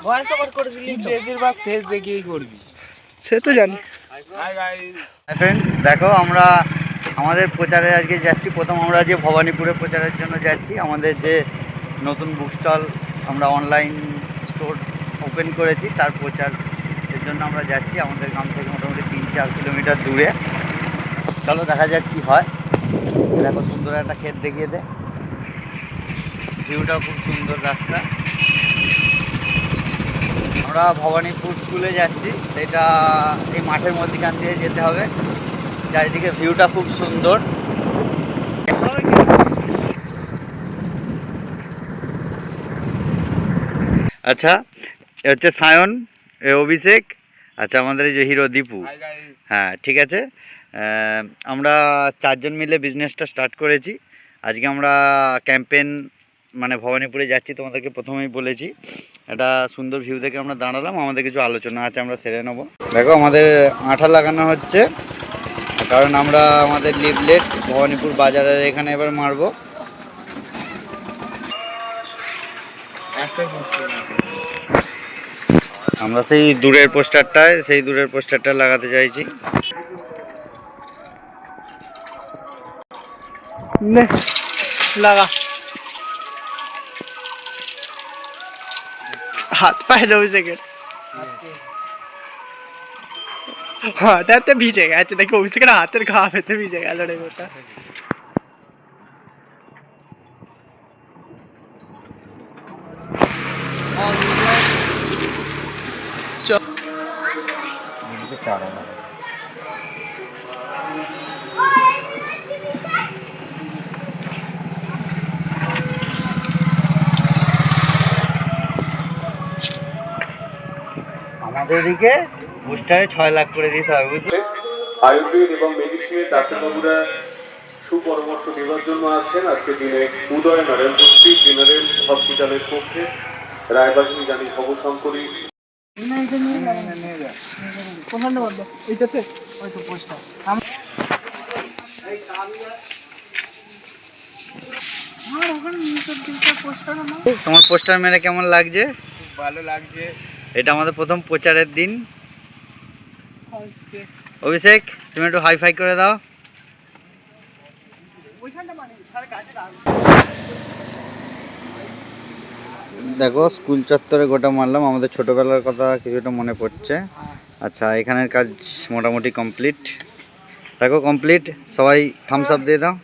Voice over করে দিলি বেশিরভাগ ফেস দেখিয়েই করবি, সে তো জানি। হাই গাইস ফ্রেন্ডস, দেখো আমরা আমাদের প্রচারে আজকে যাচ্ছি। প্রথম আমরা যে ভবানীপুরে প্রচারের জন্য যাচ্ছি, আমাদের যে নতুন বুক স্টল আমরা অনলাইন স্টোর ওপেন করেছি তার প্রচারের জন্য আমরা যাচ্ছি। আমাদের গ্রাম থেকে মোটামুটি 3-4 কিলোমিটার দূরে। চলো দেখা যাক কি হয়। দেখো সুন্দর একটা ক্ষেত দেখিয়ে দে, ভিউটাও খুব সুন্দর রাস্তা। আমরা ভবানীপুর স্কুলে যাচ্ছি, সেটা এই মাঠের মধ্যখান দিয়ে যেতে হবে। চারিদিকে ভিউটা খুব সুন্দর। আচ্ছা, এ হচ্ছে সায়ন, এ অভিষেক, আচ্ছা আমাদের এই যে হিরো দীপু। হাই গাইস হ্যাঁ ঠিক আছে, আমরা 4 জন মিলে বিজনেসটা স্টার্ট করেছি। আজকে আমরা ক্যাম্পেন মানে ভবানীপুরে যাচ্ছি, তোমাদেরকে প্রথমেই বলেছি। একটা সুন্দর ভিউ থেকে আমরা দাঁড়ালাম, আমাদের কিছু আলোচনা আছে, আমরা সেরে নেবো। দেখো আমাদের আঠা লাগানো হচ্ছে, কারণ আমরা আমাদের লিফলেট ভবানীপুর বাজারের এখানে এবার মারবো। আমরা সেই দূরের পোস্টারটা লাগাতে চাইছি। নে লাগা, हाथ पहले उसे कर। हाँ तो भीजेगा, अच्छा देखो उसे कर हाथ घा पे तो भीजेगा लड़े बेटा। আমাদের এদিকে পোস্টারে 6 লাখ করে দিতে হবে, বুঝলি? আয়ুর্বেদ এবং মেডিসিনের ডাক্তারবাবুরা সুপরামর্শ দেওয়ার জন্য আছেন। আজকে দিনে উদয় নারায়ণপুর স্ট্রিট জেনারেল হসপিটালের পক্ষে রায়বাগিনী জানি ভবশঙ্করী তোমার পোস্টার মেরে কেমন লাগছে? খুব ভালো লাগছে। এটা আমাদের প্রথম প্রচারের দিন। অভিষেক তুমি একটু হাই ফাই করে দাও। দেখো স্কুল চত্বরে গোটা মারলাম, আমাদের ছোটবেলার কথা কিছুটা মনে পড়ছে। আচ্ছা এখানের কাজ মোটামুটি কমপ্লিট। দেখো কমপ্লিট, সবাই থামস আপ দিয়ে দাও।